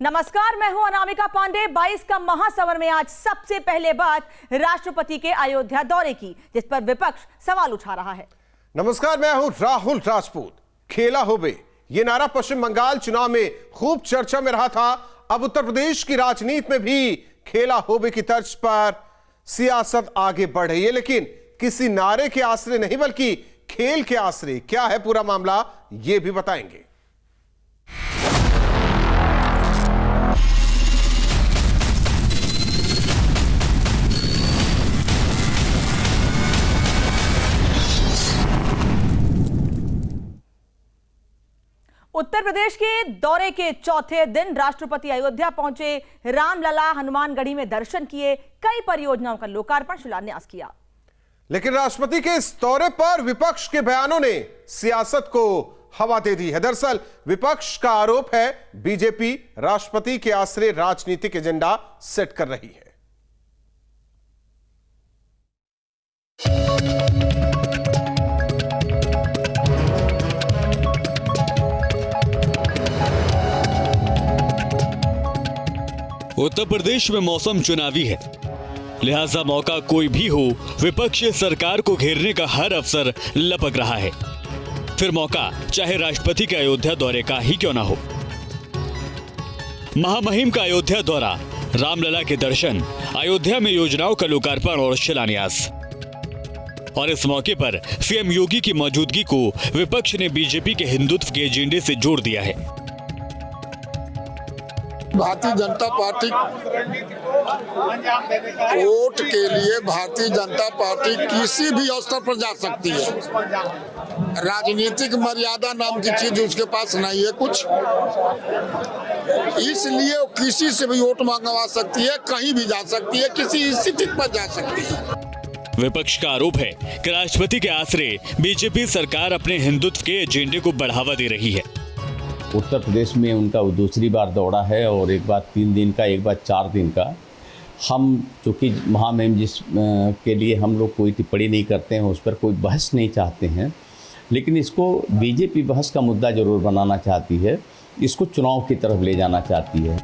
नमस्कार, मैं हूं अनामिका पांडे। 22 का महासमर में आज सबसे पहले बात राष्ट्रपति के अयोध्या दौरे की, जिस पर विपक्ष सवाल उठा रहा है। नमस्कार, मैं हूं राहुल राजपूत। खेला हो बे, ये नारा पश्चिम बंगाल चुनाव में खूब चर्चा में रहा था। अब उत्तर प्रदेश की राजनीति में भी खेला हो बे की तर्ज पर सियासत आगे बढ़ रही है, लेकिन किसी नारे के आसरे नहीं बल्कि खेल के आसरे। क्या है पूरा मामला, यह भी बताएंगे। उत्तर प्रदेश के दौरे के चौथे दिन राष्ट्रपति अयोध्या पहुंचे। रामलला, हनुमानगढ़ी में दर्शन किए, कई परियोजनाओं का लोकार्पण शिलान्यास किया। लेकिन राष्ट्रपति के इस दौरे पर विपक्ष के बयानों ने सियासत को हवा दे दी है। दरअसल विपक्ष का आरोप है बीजेपी राष्ट्रपति के आसरे राजनीतिक एजेंडा सेट कर रही है। उत्तर प्रदेश में मौसम चुनावी है, लिहाजा मौका कोई भी हो, विपक्ष सरकार को घेरने का हर अवसर लपक रहा है। फिर मौका चाहे राष्ट्रपति के अयोध्या दौरे का ही क्यों ना हो। महामहिम का अयोध्या दौरा, रामलला के दर्शन, अयोध्या में योजनाओं का लोकार्पण और शिलान्यास। और इस मौके पर सीएम योगी की मौजूदगी को विपक्ष ने बीजेपी के हिंदुत्व के एजेंडे से जोड़ दिया है। भारतीय जनता पार्टी वोट के लिए भारतीय जनता पार्टी किसी भी अवसर पर जा सकती है। राजनीतिक मर्यादा नाम की चीज उसके पास नहीं है कुछ, इसलिए वो किसी से भी वोट मंगवा सकती है, कहीं भी जा सकती है, किसी स्थिति पर जा सकती है। विपक्ष का आरोप है कि राष्ट्रपति के आसरे बीजेपी सरकार अपने हिंदुत्व के एजेंडे को बढ़ावा दे रही है। उत्तर प्रदेश में उनका दूसरी बार दौरा है और एक बार 3 दिन का, एक बार 4 दिन का। हम चूँकि महामहिम जिस के लिए हम लोग कोई टिप्पणी नहीं करते हैं, उस पर कोई बहस नहीं चाहते हैं, लेकिन इसको बीजेपी बहस का मुद्दा जरूर बनाना चाहती है, इसको चुनाव की तरफ ले जाना चाहती है।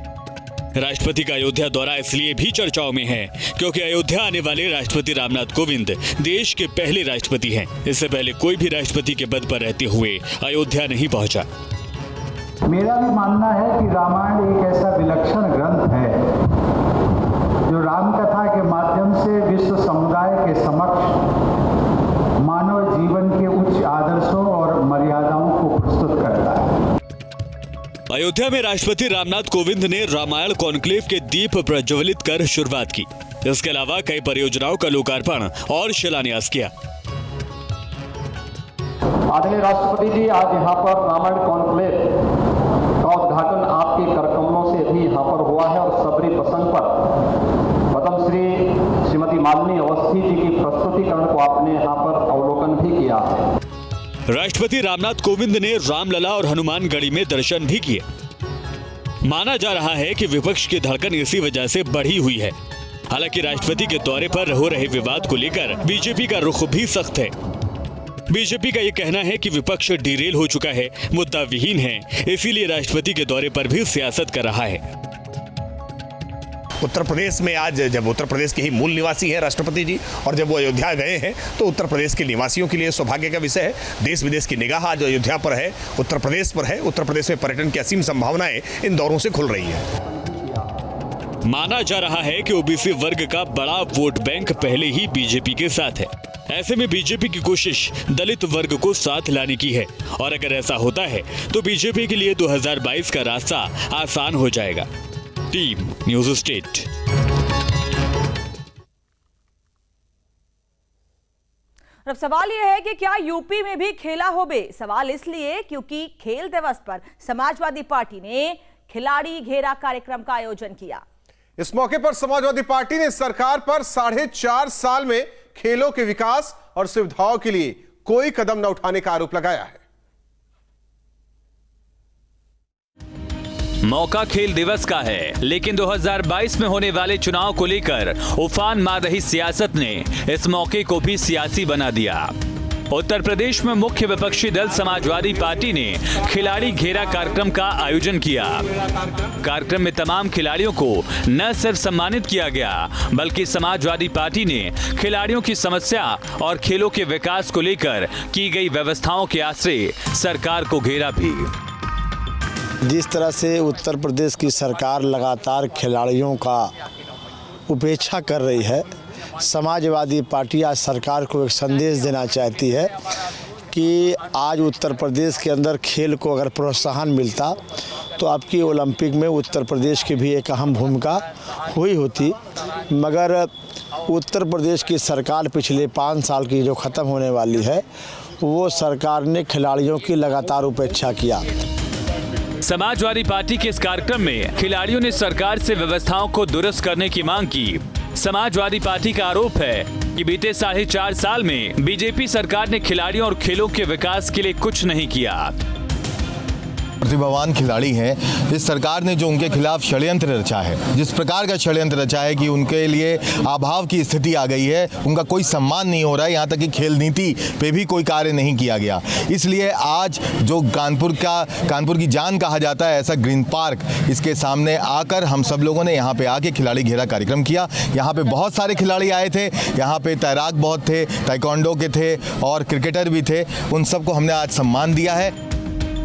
राष्ट्रपति का अयोध्या दौरा इसलिए भी चर्चाओं में है क्योंकि अयोध्या आने वाले राष्ट्रपति रामनाथ कोविंद देश के पहले राष्ट्रपति हैं। इससे पहले कोई भी राष्ट्रपति के पद पर रहते हुए अयोध्या नहीं पहुंचा। मेरा भी मानना है कि रामायण एक ऐसा विलक्षण ग्रंथ है जो रामकथा के माध्यम से विश्व समुदाय के समक्ष मानव जीवन के उच्च आदर्शों और मर्यादाओं को प्रस्तुत करता है। अयोध्या में राष्ट्रपति रामनाथ कोविंद ने रामायण कॉन्क्लेव के दीप प्रज्वलित कर शुरुआत की। इसके अलावा कई परियोजनाओं का लोकार्पण और शिलान्यास किया। आदरणीय राष्ट्रपति जी, आज यहाँ पर रामायण कॉन्क्लेव का उद्घाटन आपके करकमलों से भी यहाँ पर हुआ है और सबरी प्रसंग पर पद्मश्री श्रीमती मालिनी अवस्थी जी की प्रस्तुतिकरण को आपने यहाँ पर अवलोकन भी किया है। राष्ट्रपति रामनाथ कोविंद ने रामलला और हनुमानगढ़ी में दर्शन भी किए। माना जा रहा है कि विपक्ष की धड़कन इसी वजह से बढ़ी हुई है। हालांकि राष्ट्रपति के दौरे पर हो रहे विवाद को लेकर बीजेपी का रुख भी सख्त है। बीजेपी का यह कहना है कि विपक्ष डिरेल हो चुका है, मुद्दा विहीन है, इसीलिए राष्ट्रपति के दौरे पर भी सियासत कर रहा है। उत्तर प्रदेश में आज जब उत्तर प्रदेश के ही मूल निवासी हैं राष्ट्रपति जी, और जब वो अयोध्या गए हैं तो उत्तर प्रदेश के निवासियों के लिए सौभाग्य का विषय है। देश विदेश की निगाह आज अयोध्या पर है, उत्तर प्रदेश पर है। उत्तर प्रदेश में पर्यटन की असीम संभावनाएं इन दौरों से खुल रही है। माना जा रहा है कि ओबीसी वर्ग का बड़ा वोट बैंक पहले ही बीजेपी के साथ है। ऐसे में बीजेपी की कोशिश दलित वर्ग को साथ लाने की है, और अगर ऐसा होता है तो बीजेपी के लिए 2022 का रास्ता आसान हो जाएगा। Team news state. अब सवाल यह है कि क्या यूपी में भी खेला हो बे। सवाल इसलिए क्योंकि खेल दिवस पर समाजवादी पार्टी ने खिलाड़ी घेरा कार्यक्रम का आयोजन किया। इस मौके पर समाजवादी पार्टी ने सरकार पर 4.5 साल में खेलों के विकास और सुविधाओं के लिए कोई कदम न उठाने का आरोप लगाया है। मौका खेल दिवस का है, लेकिन 2022 में होने वाले चुनाव को लेकर उफान मार रही सियासत ने इस मौके को भी सियासी बना दिया। उत्तर प्रदेश में मुख्य विपक्षी दल समाजवादी पार्टी ने खिलाड़ी घेरा कार्यक्रम का आयोजन किया। कार्यक्रम में तमाम खिलाड़ियों को न सिर्फ सम्मानित किया गया, बल्कि समाजवादी पार्टी ने खिलाड़ियों की समस्या और खेलों के विकास को लेकर की गई व्यवस्थाओं के आश्रय सरकार को घेरा भी। जिस तरह से उत्तर प्रदेश की सरकार लगातार खिलाड़ियों का उपेक्षा कर रही है, समाजवादी पार्टी आज सरकार को एक संदेश देना चाहती है कि आज उत्तर प्रदेश के अंदर खेल को अगर प्रोत्साहन मिलता तो आपकी ओलंपिक में उत्तर प्रदेश की भी एक अहम भूमिका हुई होती। मगर उत्तर प्रदेश की सरकार पिछले 5 साल की जो ख़त्म होने वाली है, वो सरकार ने खिलाड़ियों की लगातार उपेक्षा किया। समाजवादी पार्टी के इस कार्यक्रम में खिलाड़ियों ने सरकार से व्यवस्थाओं को दुरुस्त करने की मांग की। समाजवादी पार्टी का आरोप है कि बीते 4.5 साल में बीजेपी सरकार ने खिलाड़ियों और खेलों के विकास के लिए कुछ नहीं किया। प्रतिभावान खिलाड़ी हैं, इस सरकार ने जो उनके खिलाफ षड्यंत्र रचा है, जिस प्रकार का षड्यंत्र रचा है कि उनके लिए अभाव की स्थिति आ गई है, उनका कोई सम्मान नहीं हो रहा है, यहाँ तक कि खेल नीति पे भी कोई कार्य नहीं किया गया। इसलिए आज जो कानपुर की जान कहा जाता है ऐसा ग्रीन पार्क, इसके सामने आकर हम सब लोगों ने यहाँ पे आके खिलाड़ी घेरा कार्यक्रम किया। यहाँ पे बहुत सारे खिलाड़ी आए थे, यहाँ पे तैराक बहुत थे, ताइक्वांडो के थे और क्रिकेटर भी थे, उन सबको हमने आज सम्मान दिया है।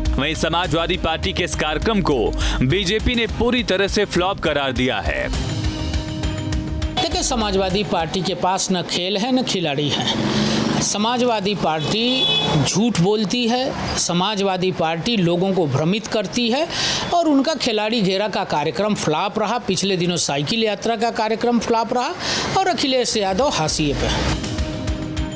वहीं समाजवादी पार्टी के इस कार्यक्रम को बीजेपी ने पूरी तरह से फ्लॉप करार दिया है। देखिए, समाजवादी पार्टी के पास न खेल है न खिलाड़ी हैं। समाजवादी पार्टी झूठ बोलती है, समाजवादी पार्टी लोगों को भ्रमित करती है और उनका खिलाड़ी घेरा का कार्यक्रम फ्लॉप रहा। पिछले दिनों साइकिल यात्रा का कार्यक्रम फ्लॉप रहा और अखिलेश यादव हाशिए पे।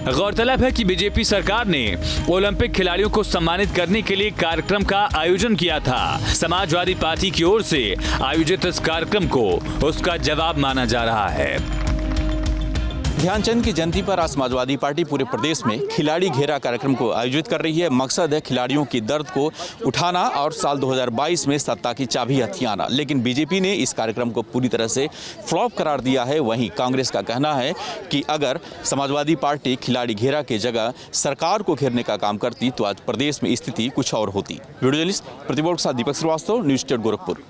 गौरतलब है कि बीजेपी सरकार ने ओलंपिक खिलाड़ियों को सम्मानित करने के लिए कार्यक्रम का आयोजन किया था। समाजवादी पार्टी की ओर से आयोजित इस कार्यक्रम को उसका जवाब माना जा रहा है। ध्यानचंद की जयंती पर आज समाजवादी पार्टी पूरे प्रदेश में खिलाड़ी घेरा कार्यक्रम को आयोजित कर रही है। मकसद है खिलाड़ियों की दर्द को उठाना और साल 2022 में सत्ता की चाबी हथियाना। लेकिन बीजेपी ने इस कार्यक्रम को पूरी तरह से फ्लॉप करार दिया है। वहीं कांग्रेस का कहना है कि अगर समाजवादी पार्टी खिलाड़ी घेरा की जगह सरकार को घेरने का काम करती तो आज प्रदेश में स्थिति कुछ और होती। वीडियो जर्नलिस्ट प्रतिबोध के साथ दीपक श्रीवास्तव, न्यूज स्टेट गोरखपुर।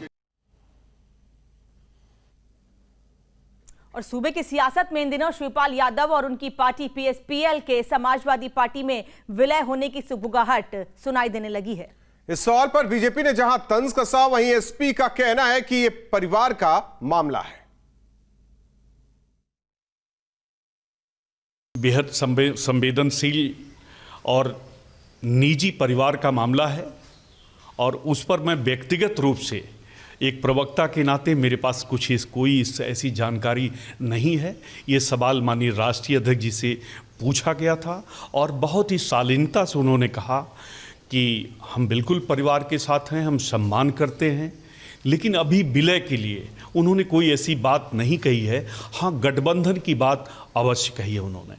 और सूबे की सियासत में इन दिनों शिवपाल यादव और उनकी पार्टी पीएसपीएल के समाजवादी पार्टी में विलय होने की सुगबुगाहट सुनाई देने लगी है। इस सवाल पर बीजेपी ने जहां तंज कसा, वहीं एसपी का कहना है कि यह परिवार का मामला है। बेहद संवेदनशील और निजी परिवार का मामला है और उस पर मैं व्यक्तिगत रूप से एक प्रवक्ता के नाते मेरे पास कोई ऐसी जानकारी नहीं है। ये सवाल माननीय राष्ट्रीय अध्यक्ष जी से पूछा गया था और बहुत ही शालीनता से उन्होंने कहा कि हम बिल्कुल परिवार के साथ हैं, हम सम्मान करते हैं, लेकिन अभी विलय के लिए उन्होंने कोई ऐसी बात नहीं कही है। हाँ, गठबंधन की बात अवश्य कही है उन्होंने।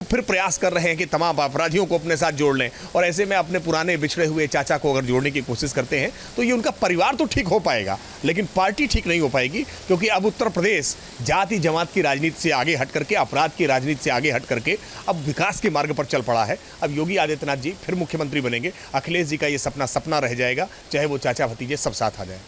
फिर प्रयास कर रहे हैं कि तमाम अपराधियों को अपने साथ जोड़ लें और ऐसे में अपने पुराने बिछड़े हुए चाचा को अगर जोड़ने की कोशिश करते हैं तो ये उनका परिवार तो ठीक हो पाएगा, लेकिन पार्टी ठीक नहीं हो पाएगी। क्योंकि अब उत्तर प्रदेश जाति जमात की राजनीति से आगे हट करके, अपराध की राजनीति से आगे हट करके अब विकास के मार्ग पर चल पड़ा है। अब योगी आदित्यनाथ जी फिर मुख्यमंत्री बनेंगे। अखिलेश जी का ये सपना रह जाएगा, चाहे वो चाचा भतीजे सब साथ आ जाए।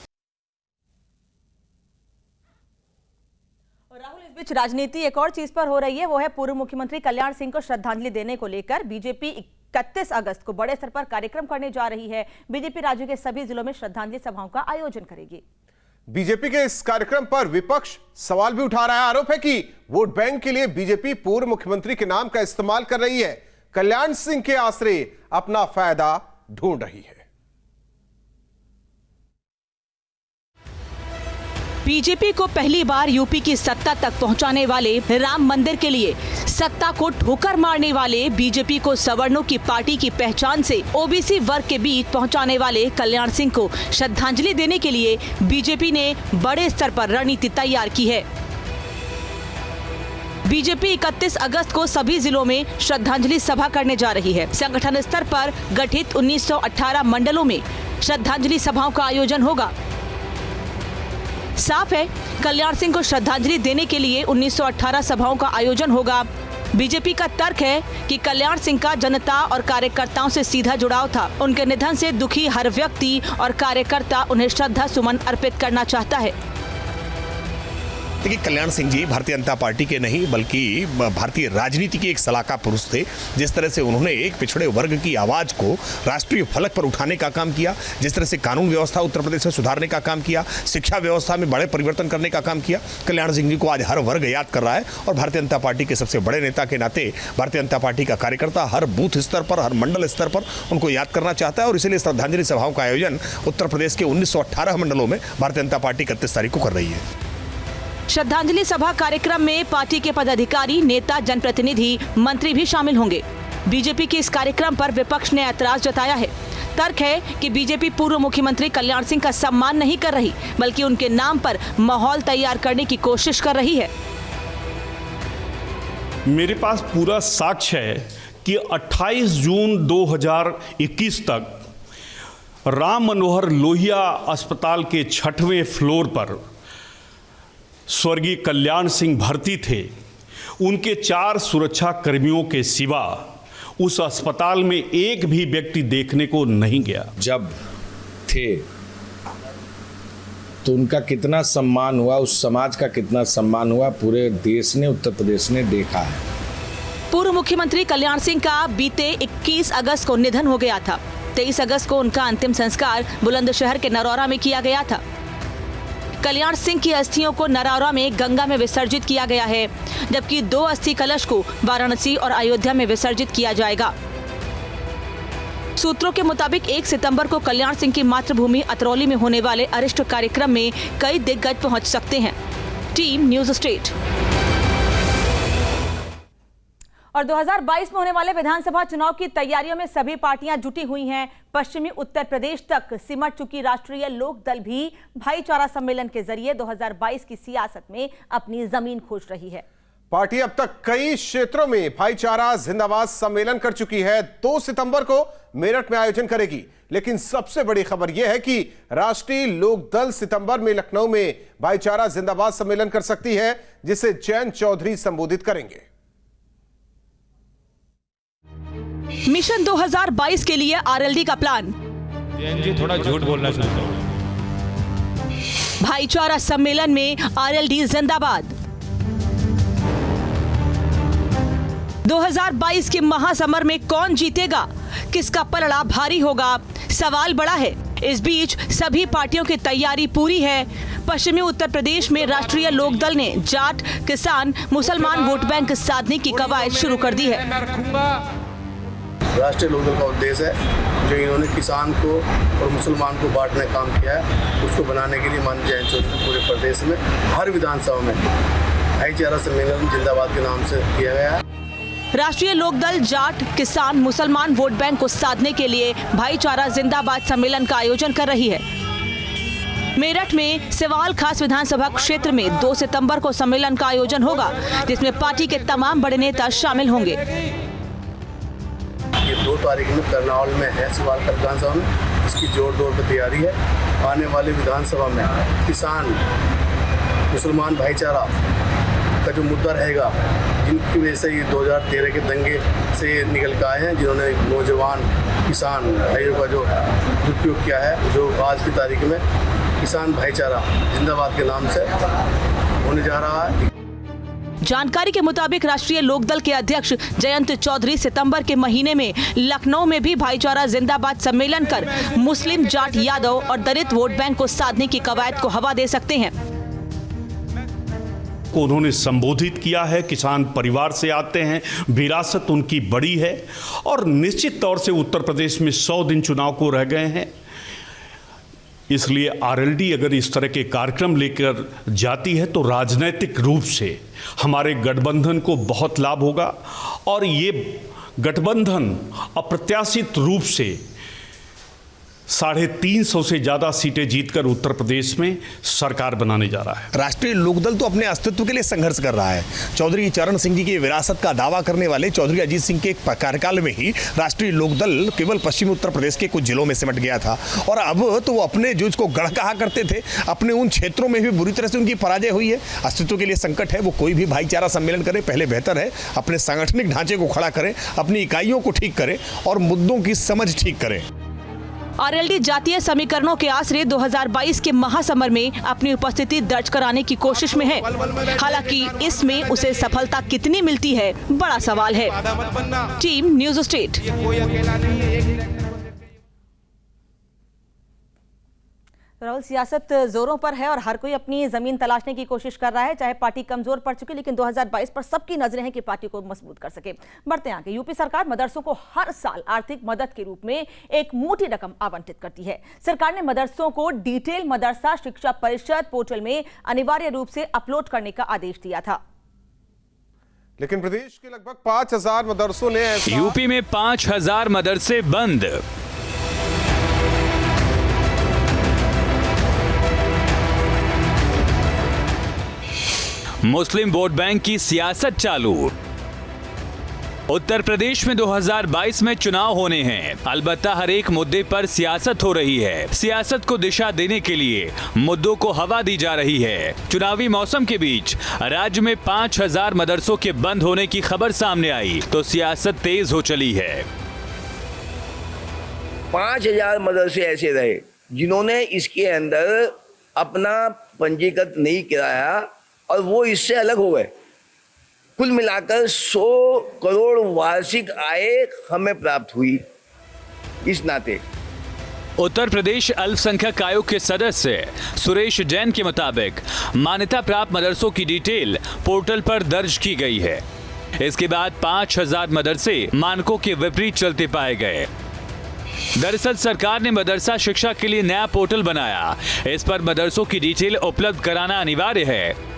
इस बीच राजनीति एक और चीज पर हो रही है, वो है पूर्व मुख्यमंत्री कल्याण सिंह को श्रद्धांजलि देने को लेकर बीजेपी 31 अगस्त को बड़े स्तर पर कार्यक्रम करने जा रही है। बीजेपी राज्य के सभी जिलों में श्रद्धांजलि सभाओं का आयोजन करेगी। बीजेपी के इस कार्यक्रम पर विपक्ष सवाल भी उठा रहा है। आरोप है कि वोट बैंक के लिए बीजेपी पूर्व मुख्यमंत्री के नाम का इस्तेमाल कर रही है, कल्याण सिंह के आश्रय अपना फायदा ढूंढ रही है। बीजेपी को पहली बार यूपी की सत्ता तक पहुंचाने वाले, राम मंदिर के लिए सत्ता को ठोकर मारने वाले, बीजेपी को सवर्णों की पार्टी की पहचान से ओबीसी वर्ग के बीच पहुंचाने वाले कल्याण सिंह को श्रद्धांजलि देने के लिए बीजेपी ने बड़े स्तर पर रणनीति तैयार की है। बीजेपी 31 अगस्त को सभी जिलों में श्रद्धांजलि सभा करने जा रही है। संगठन स्तर पर गठित 1918 मंडलों में श्रद्धांजलि सभाओं का आयोजन होगा। साफ है, कल्याण सिंह को श्रद्धांजलि देने के लिए 1918 सभाओं का आयोजन होगा। बीजेपी का तर्क है कि कल्याण सिंह का जनता और कार्यकर्ताओं से सीधा जुड़ाव था। उनके निधन से दुखी हर व्यक्ति और कार्यकर्ता उन्हें श्रद्धा सुमन अर्पित करना चाहता है। देखिए, कल्याण सिंह जी भारतीय जनता पार्टी के नहीं बल्कि भारतीय राजनीति के एक सलाहकार पुरुष थे। जिस तरह से उन्होंने एक पिछड़े वर्ग की आवाज़ को राष्ट्रीय फलक पर उठाने का काम किया, जिस तरह से कानून व्यवस्था उत्तर प्रदेश में सुधारने का काम किया, शिक्षा व्यवस्था में बड़े परिवर्तन करने का काम किया, कल्याण सिंह जी को आज हर वर्ग याद कर रहा है। और भारतीय जनता पार्टी के सबसे बड़े नेता के नाते भारतीय जनता पार्टी का कार्यकर्ता हर बूथ स्तर पर, हर मंडल स्तर पर उनको याद करना चाहता है। और इसलिए श्रद्धांजलि सभाओं का आयोजन उत्तर प्रदेश के 1918 मंडलों में भारतीय जनता पार्टी 31 तारीख को कर रही है। श्रद्धांजलि सभा कार्यक्रम में पार्टी के पदाधिकारी, नेता, जनप्रतिनिधि, मंत्री भी शामिल होंगे। बीजेपी के इस कार्यक्रम पर विपक्ष ने ऐतराज जताया है। तर्क है कि बीजेपी पूर्व मुख्यमंत्री कल्याण सिंह का सम्मान नहीं कर रही, बल्कि उनके नाम पर माहौल तैयार करने की कोशिश कर रही है। मेरे पास पूरा साक्ष्य है कि 28 जून 2021 तक राम मनोहर लोहिया अस्पताल के 6वें फ्लोर पर स्वर्गीय कल्याण सिंह भर्ती थे। उनके 4 सुरक्षा कर्मियों के सिवा उस अस्पताल में एक भी व्यक्ति देखने को नहीं गया। जब थे तो उनका कितना सम्मान हुआ, उस समाज का कितना सम्मान हुआ, पूरे देश ने, उत्तर प्रदेश ने देखा है। पूर्व मुख्यमंत्री कल्याण सिंह का बीते 21 अगस्त को निधन हो गया था। 23 अगस्त को उनका अंतिम संस्कार बुलंदशहर के नरौरा में किया गया था। कल्याण सिंह की अस्थियों को नरौरा में गंगा में विसर्जित किया गया है, जबकि 2 अस्थि कलश को वाराणसी और अयोध्या में विसर्जित किया जाएगा। सूत्रों के मुताबिक 1 सितंबर को कल्याण सिंह की मातृभूमि अतरौली में होने वाले अरिष्ट कार्यक्रम में कई दिग्गज पहुंच सकते हैं। Team news state. और 2022 में होने वाले विधानसभा चुनाव की तैयारियों में सभी पार्टियां जुटी हुई हैं। पश्चिमी उत्तर प्रदेश तक सिमट चुकी राष्ट्रीय लोक दल भी भाईचारा सम्मेलन के जरिए 2022 की सियासत में अपनी जमीन खोज रही है। पार्टी अब तक कई क्षेत्रों में भाईचारा जिंदाबाद सम्मेलन कर चुकी है। 2 सितंबर को मेरठ में आयोजन करेगी। लेकिन सबसे बड़ी खबर यह है कि राष्ट्रीय लोक दल सितंबर में लखनऊ में भाईचारा जिंदाबाद सम्मेलन कर सकती है, जिसे जयंत चौधरी संबोधित करेंगे। मिशन 2022 के लिए आरएलडी का प्लान। जी थोड़ा झूठ बोलना चाहता हूं। भाईचारा सम्मेलन में आरएलडी जिंदाबाद। 2022 के महासमर में कौन जीतेगा, किसका पलड़ा भारी होगा, सवाल बड़ा है। इस बीच सभी पार्टियों की तैयारी पूरी है। पश्चिमी उत्तर प्रदेश में राष्ट्रीय लोक दल ने जाट, किसान, मुसलमान वोट बैंक साधने की कवायद शुरू कर दी है। राष्ट्रीय लोक दल का उद्देश्य है जो इन्होंने किसान को और मुसलमान को बांटने का काम किया है, उसको बनाने के लिए माननीय जयंत चौधरी पूरे प्रदेश में हर विधानसभा में भाईचारा सम्मेलन जिंदाबाद के नाम से किया गया है। राष्ट्रीय लोक दल जाट, किसान, मुसलमान वोट बैंक को साधने के लिए भाईचारा जिंदाबाद सम्मेलन का आयोजन कर रही है। मेरठ में सिवाल खास विधानसभा क्षेत्र में 2 सितंबर को सम्मेलन का आयोजन होगा, जिसमें पार्टी के तमाम बड़े नेता शामिल होंगे। ये 2 तारीख में करनाल में है सिवाल खास विधानसभा में, इसकी जोर पर तैयारी है। आने वाले विधानसभा में किसान मुसलमान भाईचारा का जो मुद्दा रहेगा, जिनकी वजह से ये 2013 के दंगे से निकल के आए हैं, जिन्होंने नौजवान किसान भाइयों का जो दुरुपयोग किया है, जो आज की तारीख में किसान भाईचारा जिंदाबाद के नाम से होने जा रहा है। जानकारी के मुताबिक राष्ट्रीय लोकदल के अध्यक्ष जयंत चौधरी सितंबर के महीने में लखनऊ में भी भाईचारा जिंदाबाद सम्मेलन कर मुस्लिम, जाट, यादव और दलित वोट बैंक को साधने की कवायद को हवा दे सकते हैं। उन्होंने संबोधित किया है। किसान परिवार से आते हैं, विरासत उनकी बड़ी है और निश्चित तौर से उत्तर प्रदेश में 100 दिन चुनाव को रह गए हैं। इसलिए आरएलडी अगर इस तरह के कार्यक्रम लेकर जाती है तो राजनीतिक रूप से हमारे गठबंधन को बहुत लाभ होगा और ये गठबंधन अप्रत्याशित रूप से 350 से ज्यादा सीटें जीतकर उत्तर प्रदेश में सरकार बनाने जा रहा है। राष्ट्रीय लोकदल तो अपने अस्तित्व के लिए संघर्ष कर रहा है। चौधरी चरण सिंह जी की विरासत का दावा करने वाले चौधरी अजीत सिंह के कार्यकाल में ही राष्ट्रीय लोकदल केवल पश्चिमी उत्तर प्रदेश के कुछ जिलों में सिमट गया था, और अब तो वो अपने जो इसको गढ़ कहा करते थे, अपने उन क्षेत्रों में भी बुरी तरह से उनकी पराजय हुई है। अस्तित्व के लिए संकट है। वो कोई भी भाईचारा सम्मेलन करे, पहले बेहतर है अपने सांगठनिक ढांचे को खड़ा करें, अपनी इकाइयों को ठीक करें और मुद्दों की समझ ठीक करें। आरएलडी जातीय समीकरणों के आसरे 2022 के महासमर में अपनी उपस्थिति दर्ज कराने की कोशिश में है। हालांकि इसमें उसे सफलता कितनी मिलती है, बड़ा सवाल है। Team news state. राहुल, सियासत जोरों पर है और हर कोई अपनी जमीन तलाशने की कोशिश कर रहा है, चाहे पार्टी कमजोर पड़ चुकी, लेकिन 2022 पर सबकी नजरें हैं कि पार्टी को मजबूत कर सके। बढ़ते आगे, यूपी सरकार मदरसों को हर साल आर्थिक मदद के रूप में एक मोटी रकम आवंटित करती है। सरकार ने मदरसों को डिटेल मदरसा शिक्षा परिषद पोर्टल में अनिवार्य रूप से अपलोड करने का आदेश दिया था, लेकिन प्रदेश के लगभग 5000 मदरसों ने यूपी में 5000 मदरसे बंद। मुस्लिम वोट बैंक की सियासत चालू। उत्तर प्रदेश में 2022 में चुनाव होने हैं, अलबत्ता हर एक मुद्दे पर सियासत हो रही है। सियासत को दिशा देने के लिए मुद्दों को हवा दी जा रही है। चुनावी मौसम के बीच राज्य में 5000 मदरसों के बंद होने की खबर सामने आई तो सियासत तेज हो चली है। 5000 मदरसे ऐसे रहे जिन्होंने इसके अंदर अपना पंजीकृत नहीं कराया और वो इससे अलग हो गए। कुल मिलाकर 100 करोड़ वार्षिक आय हमें प्राप्त हुई। इस नाते उत्तर प्रदेश अल्पसंख्यक आयोग के सदस्य सुरेश जैन के मुताबिक मान्यता प्राप्त मदरसों की डिटेल पोर्टल पर दर्ज की गई है। इसके बाद 5000 मदरसे मानकों के विपरीत चलते पाए गए। दरअसल सरकार ने मदरसा शिक्षा के लिए नया पोर्टल बनाया। इस पर मदरसों की डिटेल उपलब्ध कराना अनिवार्य है।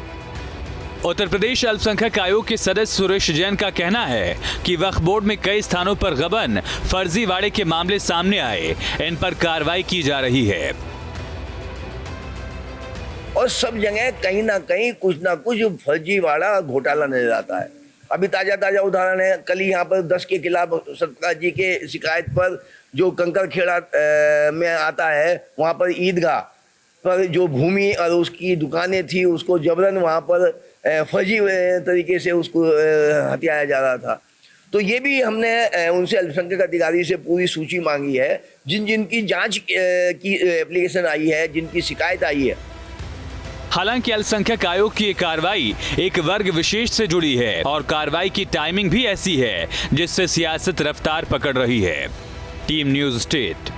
उत्तर प्रदेश अल्पसंख्यक आयोग के सदस्य सुरेश जैन का कहना है कि वक्फ बोर्ड में कई स्थानों पर गबन, फर्जीवाड़े के मामले सामने आए, इन पर कार्रवाई की जा रही है और सब जगह कहीं ना कहीं कुछ ना कुछ फर्जीवाड़ा घोटाला नजर आता है। अभी ताजा उदाहरण है, कल यहाँ पर 10 के खिलाफ सतपाल जी के शिकायत पर जो कंकर खेड़ा में आता है, वहाँ पर ईदगाह पर जो भूमि और उसकी दुकानें थी उसको जबरन वहाँ पर फर्जी तरीके से उसको हथियाया जा रहा था। तो ये भी हमने उनसे अल्पसंख्यक अधिकारी से पूरी सूची मांगी है, जिनकी जांच की एप्लीकेशन आई है, जिनकी शिकायत आई है। हालांकि अल्पसंख्यक आयोग की कार्रवाई एक वर्ग विशेष से जुड़ी है और कार्रवाई की टाइमिंग भी ऐसी है जिससे सियासत रफ्तार पकड़ रही है। Team news state.